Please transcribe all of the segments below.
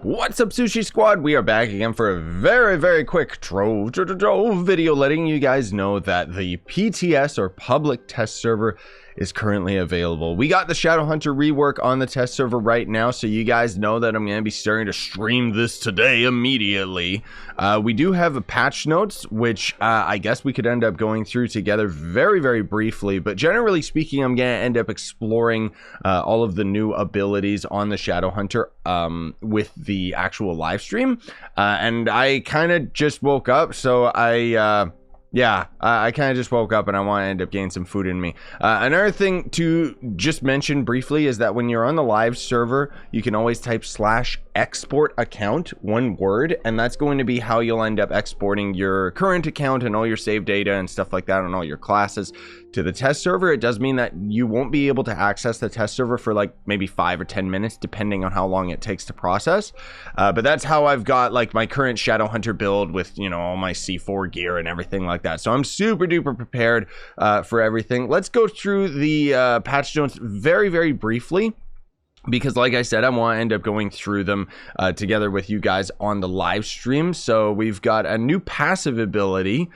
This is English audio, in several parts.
What's up, Scyushi Squad? We are back again for a very quick Trove video, letting you guys know that the PTS or public test server is currently available. We got the Shadowhunter rework on the test server right now, so you guys know that I'm going to be starting to stream this today immediately. We do have a patch notes, which I guess we could end up going through together very briefly, but generally speaking, I'm going to end up exploring all of the new abilities on the Shadowhunter with the actual live stream. And I kind of just woke up, so I kind of just woke up and I want to end up getting some food in me. Another thing to just mention briefly is that when you're on the live server, you can always type /export account, one word, and that's going to be how you'll end up exporting your current account and all your save data and stuff like that on all your classes to the test server. It does mean that you won't be able to access the test server for like maybe 5 or 10 minutes, depending on how long it takes to process. But that's how I've got like my current Shadowhunter build with, you know, all my C4 gear and everything like that. So I'm super duper prepared for everything. Let's go through the patch notes very briefly, because like I said, I want to end up going through them together with you guys on the live stream. So we've got a new passive ability,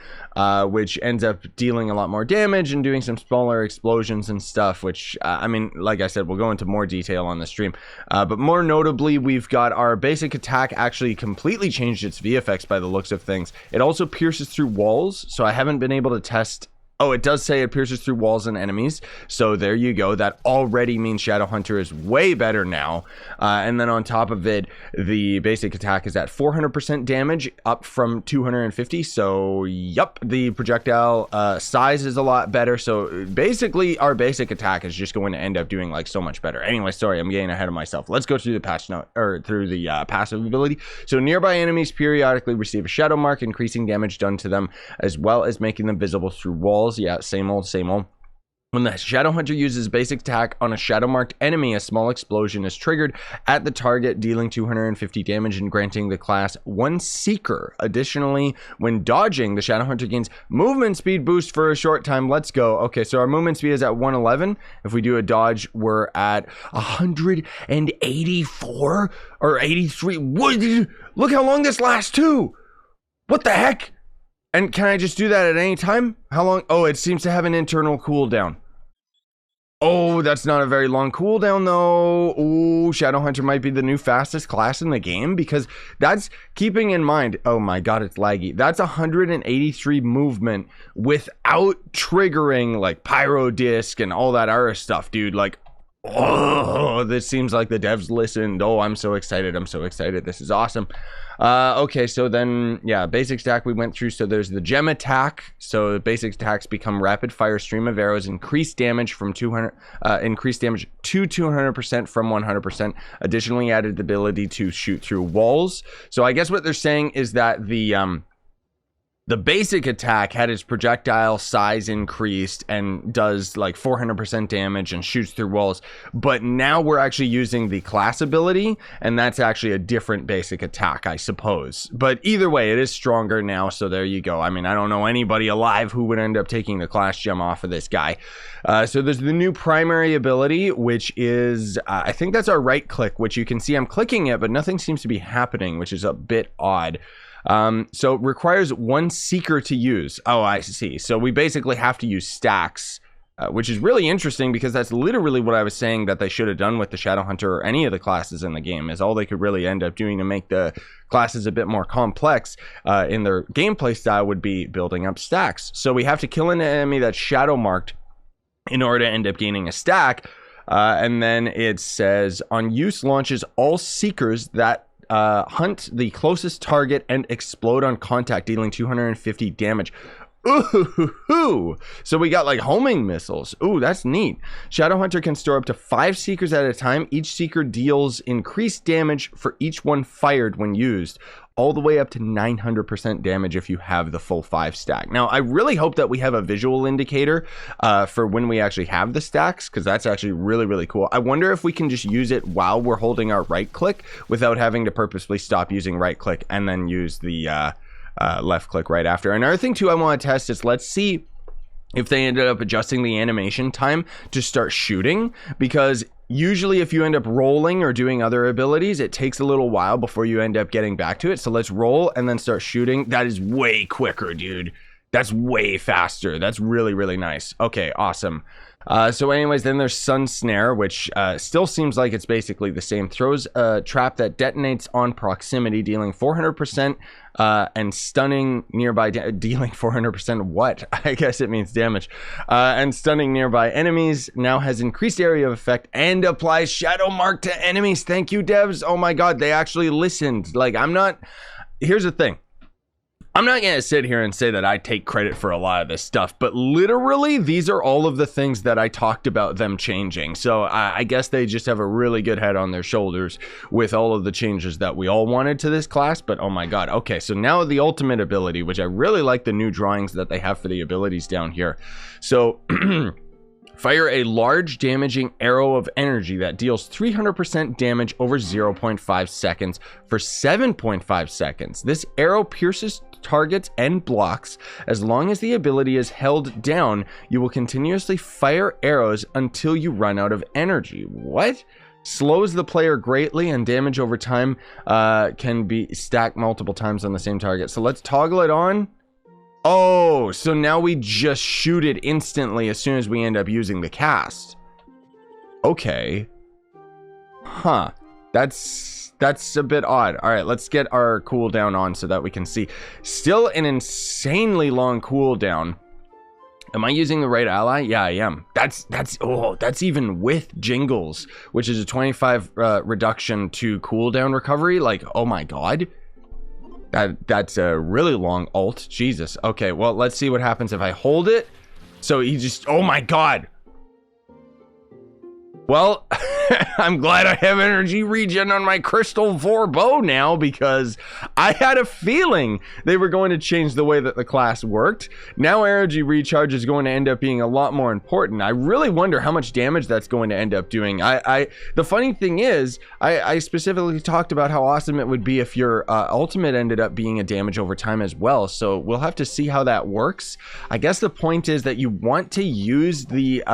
which ends up dealing a lot more damage and doing some smaller explosions and stuff, which, I mean, like I said, we'll go into more detail on the stream. But more notably, we've got our basic attack actually completely changed its VFX by the looks of things. It also pierces through walls, so I haven't been able to test. Oh, it does say it pierces through walls and enemies. So there you go. That already means Shadowhunter is way better now. And then on top of it, the basic attack is at 400% damage, up from 250. So, yup, the projectile size is a lot better. So basically, our basic attack is just going to end up doing like so much better. Anyway, sorry, I'm getting ahead of myself. Let's go through the patch note, or through the passive ability. So nearby enemies periodically receive a shadow mark, increasing damage done to them, as well as making them visible through walls. Yeah, same old. When the Shadowhunter uses basic attack on a shadow marked enemy, a small explosion is triggered at the target, dealing 250 damage and granting the class 1 seeker. Additionally, when dodging, the Shadowhunter gains movement speed boost for a short time. Let's go. Okay, so our movement speed is at 111. If we do a dodge, we're at 184 or 83. What? Look how long this lasts too. What the heck? And can I just do that at any time? How long? Oh, it seems to have an internal cooldown. Oh, that's not a very long cooldown though. Oh, Shadowhunter might be the new fastest class in the game, because that's keeping in mind. Oh my god, it's laggy. That's 183 movement without triggering like pyro disc and all that other stuff, dude. Like, oh, this seems like the devs listened. Oh, I'm so excited. This is awesome. Okay, so then, yeah, basic stack we went through. So there's the gem attack. So the basic attacks become rapid fire stream of arrows, increased damage from 200, increased damage to 200% from 100%. Additionally, added the ability to shoot through walls. So I guess what they're saying is that the basic attack had its projectile size increased and does like 400% damage and shoots through walls. But now we're actually using the class ability, and that's actually a different basic attack, I suppose. But either way, it is stronger now, so there you go. I mean, I don't know anybody alive who would end up taking the class gem off of this guy. So there's the new primary ability, which is, I think that's our right click, which you can see I'm clicking it, but nothing seems to be happening, which is a bit odd. So it requires 1 seeker to use. Oh, I see. So we basically have to use stacks, which is really interesting, because that's literally what I was saying that they should have done with the Shadowhunter or any of the classes in the game, is all they could really end up doing to make the classes a bit more complex in their gameplay style would be building up stacks. So we have to kill an enemy that's shadow marked in order to end up gaining a stack. And then it says on use launches all seekers that hunt the closest target and explode on contact, dealing 250 damage. Ooh, so we got like homing missiles. Ooh, that's neat. Shadowhunter can store up to 5 seekers at a time. Each seeker deals increased damage for each one fired when used, all the way up to 900% damage if you have the full 5 stack. Now, I really hope that we have a visual indicator for when we actually have the stacks, because that's actually really cool. I wonder if we can just use it while we're holding our right click without having to purposely stop using right click and then use the left click right after. Another thing too I want to test is, let's see if they ended up adjusting the animation time to start shooting, because Usually if you end up rolling or doing other abilities, it takes a little while before you end up getting back to it. So let's roll and then start shooting. That is way quicker, dude. That's way faster. That's really, really nice. Okay, awesome. So anyways, then there's Sun Snare, which still seems like it's basically the same. Throws a trap that detonates on proximity, dealing 400% and stunning nearby, dealing 400% what? I guess it means damage. And stunning nearby enemies. Now has increased area of effect and applies Shadow Mark to enemies. Thank you, devs. Oh my god, they actually listened. Like, here's the thing. I'm not going to sit here and say that I take credit for a lot of this stuff, but literally these are all of the things that I talked about them changing. So I guess they just have a really good head on their shoulders with all of the changes that we all wanted to this class. But oh my god. Okay, so now the ultimate ability, which I really like the new drawings that they have for the abilities down here. So fire a large damaging arrow of energy that deals 300% damage over 0.5 seconds for 7.5 seconds. This arrow pierces targets and blocks. As long as the ability is held down, you will continuously fire arrows until you run out of energy. What? Slows the player greatly, and damage over time can be stacked multiple times on the same target. So let's toggle it on. Oh, so now we just shoot it instantly as soon as we end up using the cast. Okay. Huh. That's a bit odd. All right, let's get our cooldown on so that we can see. Still an insanely long cooldown. Am I using the right ally? Yeah, I am. That's even with Jingles, which is a 25 reduction to cooldown recovery. Like, oh my god. That's a really long ult. Jesus. Okay, well, let's see what happens if I hold it. So he just, oh my god. Well, I'm glad I have energy regen on my Crystal 4 bow now, because I had a feeling they were going to change the way that the class worked. Now energy recharge is going to end up being a lot more important. I really wonder how much damage that's going to end up doing. The funny thing is, I specifically talked about how awesome it would be if your ultimate ended up being a damage over time as well. So we'll have to see how that works. I guess the point is that you want to use the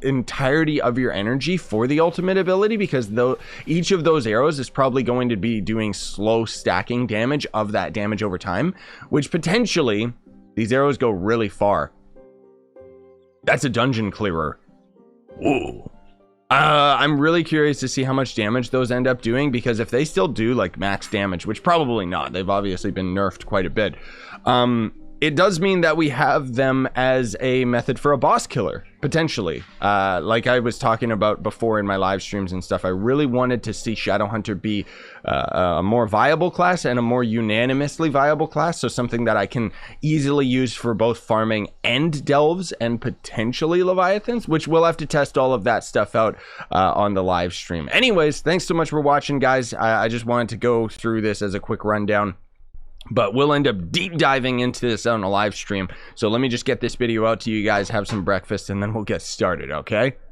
entirety of your energy for the ultimate ability, because though each of those arrows is probably going to be doing slow stacking damage of that damage over time, which potentially these arrows go really far. That's a dungeon clearer. Ooh. I'm really curious to see how much damage those end up doing, because if they still do like max damage, which probably not, they've obviously been nerfed quite a bit, it does mean that we have them as a method for a boss killer, potentially. Like I was talking about before in my live streams and stuff, I really wanted to see Shadowhunter be a more viable class and a more unanimously viable class. So something that I can easily use for both farming and delves and potentially Leviathans, which we'll have to test all of that stuff out on the live stream. Anyways, thanks so much for watching, guys. I just wanted to go through this as a quick rundown. But we'll end up deep diving into this on a live stream. So let me just get this video out to you guys, have some breakfast, and then we'll get started, okay?